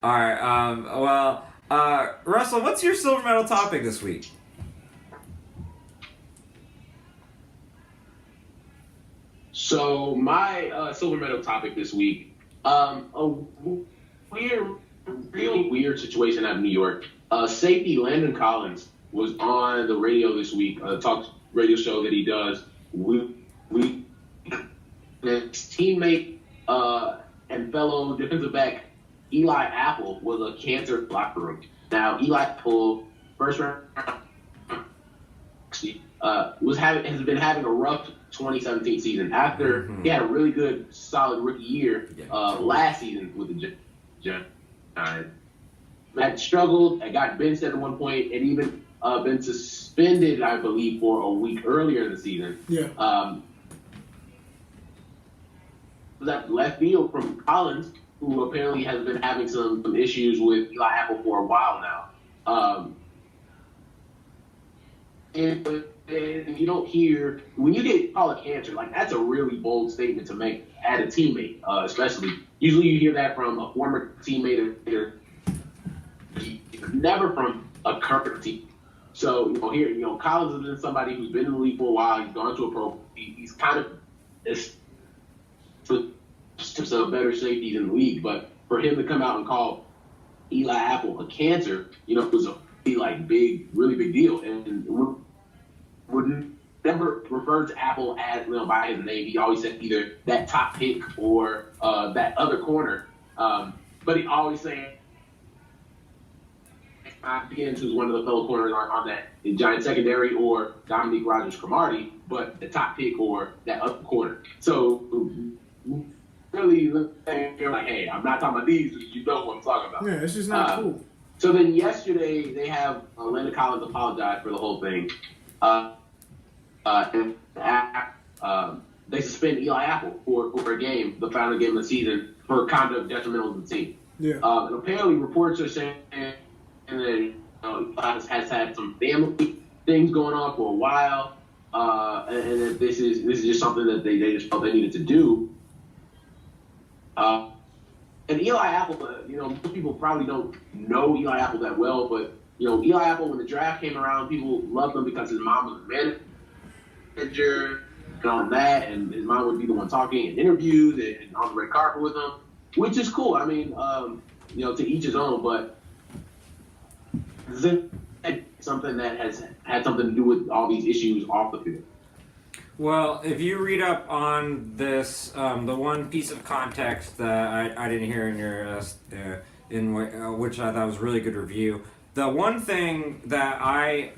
All right. Russell, what's your silver medal topic this week? So my silver medal topic this week, a really weird situation out of New York. Safety Landon was on the radio this week, a talk radio show that he does. His teammate and fellow defensive back Eli Apple was a cancer locker room. Now Eli Apple, first round, has been having a rough 2017 season after he had a really good, solid rookie year last season with the Giants. Had struggled, and got benched at one point, and even been suspended, I believe, for a week earlier in the season. Yeah. That left field from Collins, who apparently has been having some issues with Eli Apple for a while now. And you don't hear, when you get called cancer, like that's a really bold statement to make at a teammate, especially. Usually you hear that from a former teammate or never from a current team. So, Collins has been somebody who's been in the league for a while. He's gone to a pro. He's kind of some better safeties in the league, but for him to come out and call Eli Apple a cancer, it was a really big deal, and would never refer to Apple as by his name. He always said either that top pick or that other corner, but he always saying Higgins, who's one of the fellow corners on that Giant secondary, or Dominique Rodgers-Cromartie, but the top pick or that other corner. So really, you're like, hey, I'm not talking about these. You know what I'm talking about. Yeah, it's just not cool. So then yesterday they have Landon Collins apologize for the whole thing. They suspend Eli Apple for a game, the final game of the season, for conduct detrimental to the team. Yeah. And apparently reports are saying that Eli has had some family things going on for a while, and that this is just something that they just felt they needed to do. And Eli Apple, most people probably don't know Eli Apple that well, but Eli Apple, when the draft came around, people loved him because his mom was a manager and all that, and his mom would be the one talking in interviews and on the red carpet with him, which is cool. I mean, to each his own, but something that has had something to do with all these issues off the field. Well, if you read up on this, the one piece of context that I didn't hear in your which I thought was a really good review, the one thing that I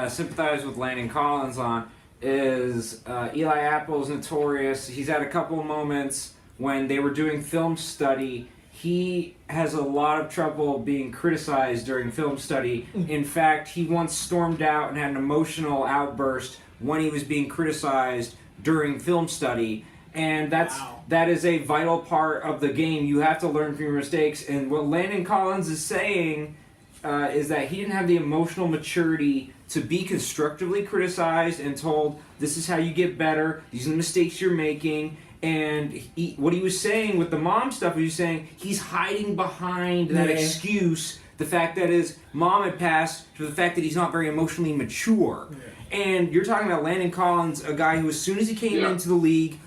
sympathize with Landon Collins on is Eli Apple's notorious. He's had a couple of moments when they were doing film study. He has a lot of trouble being criticized during film study. In fact, he once stormed out and had an emotional outburst when he was being criticized during film study, and that is a vital part of the game. You have to learn from your mistakes, and what Landon Collins is saying is that he didn't have the emotional maturity to be constructively criticized and told, this is how you get better, these are the mistakes you're making. And what he was saying with the mom stuff, he was saying he's hiding behind that excuse, the fact that his mom had passed, to the fact that he's not very emotionally mature. Yeah. And you're talking about Landon Collins, a guy who, as soon as he came into the league,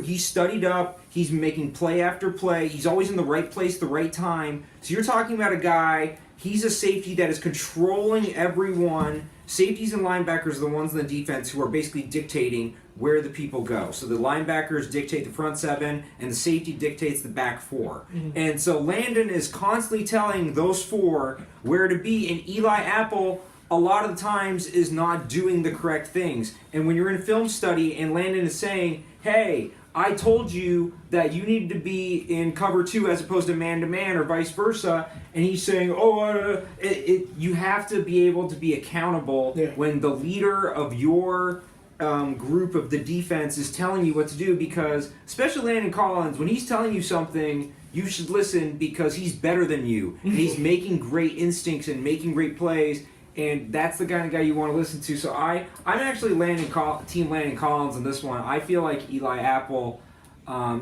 he studied up, he's making play after play, he's always in the right place at the right time. So you're talking about a guy, he's a safety that is controlling everyone. Safeties and linebackers are the ones in the defense who are basically dictating where the people go. So the linebackers dictate the front seven, and the safety dictates the back four. Mm-hmm. And so Landon is constantly telling those four where to be, and Eli Apple, a lot of the times, is not doing the correct things. And when you're in film study and Landon is saying, hey, I told you that you needed to be in cover two as opposed to man-to-man or vice versa, and he's saying, you have to be able to be accountable when the leader of your group of the defense is telling you what to do, because, especially Landon Collins, when he's telling you something, you should listen because he's better than you. And he's making great instincts and making great plays, and that's the kind of guy you want to listen to. So I'm actually Team Landon Collins on this one. I feel like Eli Apple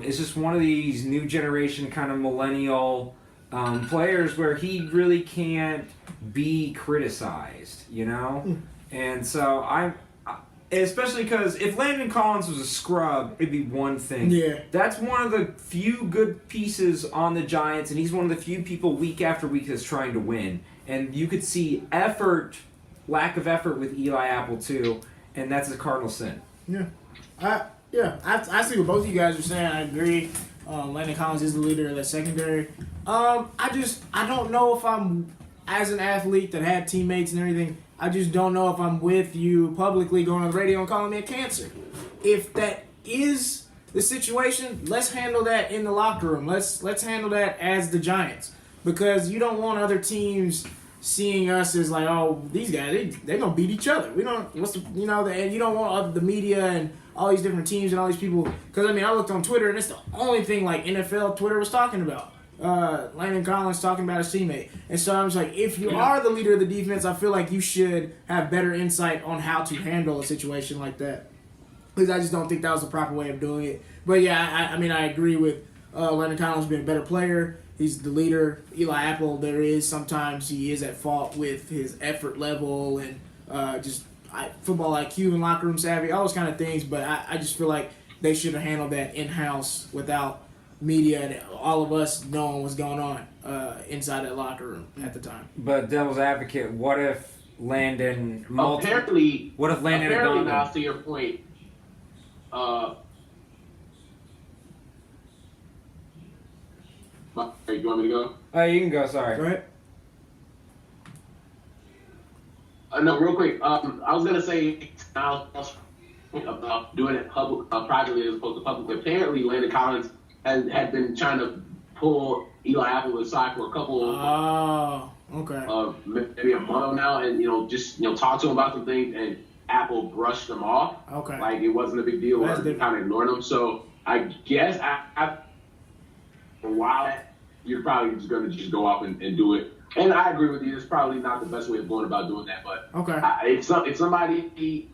is just one of these new generation kind of millennial players where he really can't be criticized, you know? And so especially because if Landon Collins was a scrub, it'd be one thing. Yeah. That's one of the few good pieces on the Giants, and he's one of the few people week after week that's trying to win. And you could see lack of effort with Eli Apple too, and that's a cardinal sin. Yeah. I see what both of you guys are saying. I agree. Landon Collins is the leader of that secondary. I don't know if I'm, as an athlete that had teammates and everything, I just don't know if I'm with you publicly going on the radio and calling me a cancer. If that is the situation, let's handle that in the locker room. Let's handle that as the Giants, because you don't want other teams seeing us as like, oh, these guys they're gonna beat each other. We don't and you don't want the media and all these different teams and all these people, because I looked on Twitter and it's the only thing like NFL Twitter was talking about. Landon Collins talking about his teammate. And so I'm just like, if you are the leader of the defense, I feel like you should have better insight on how to handle a situation like that. Because I just don't think that was the proper way of doing it. But yeah, I agree with Landon Collins being a better player. He's the leader. Eli Apple, sometimes he is at fault with his effort level and football IQ and locker room savvy, all those kind of things. But I just feel like they should have handled that in-house without media and all of us knowing what's going on inside that locker room at the time. But devil's advocate, what if Landon apparently had now, to your point, do you want me to go? You can go, sorry. Go ahead. No, real quick. I was going to say about doing it privately as opposed to publicly. Apparently, Landon Collins had been trying to pull Eli Apple aside for a couple maybe a month now, and just talk to him about some things, and Apple brushed them off. Okay. Like it wasn't a big deal, or kind of ignored them. So I guess for a while you're probably just going to just go off and do it. And I agree with you. It's probably not the best way of going about doing that, but if somebody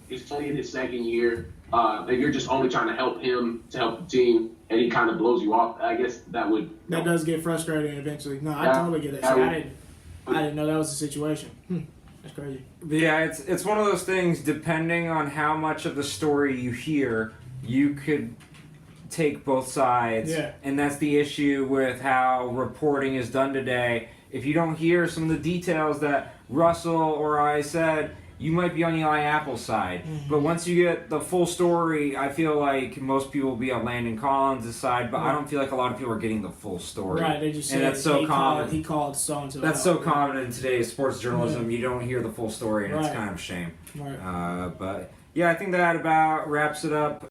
is only in his second year, and you're just only trying to help him to help the team, and he kind of blows you off, I guess that does get frustrating eventually. No, I totally get it. I didn't know that was the situation. That's crazy. Yeah, it's one of those things. Depending on how much of the story you hear, you could take both sides. Yeah. And that's the issue with how reporting is done today. If you don't hear some of the details that Russell or I said, you might be on Eli Apple's side. Mm-hmm. But once you get the full story, I feel like most people will be on Landon Collins' side, but I don't feel like a lot of people are getting the full story. Right, they just say that's so common. He called so-and-so. That's so common in today's sports journalism. You don't hear the full story, and it's kind of a shame. Right. But yeah, I think that about wraps it up.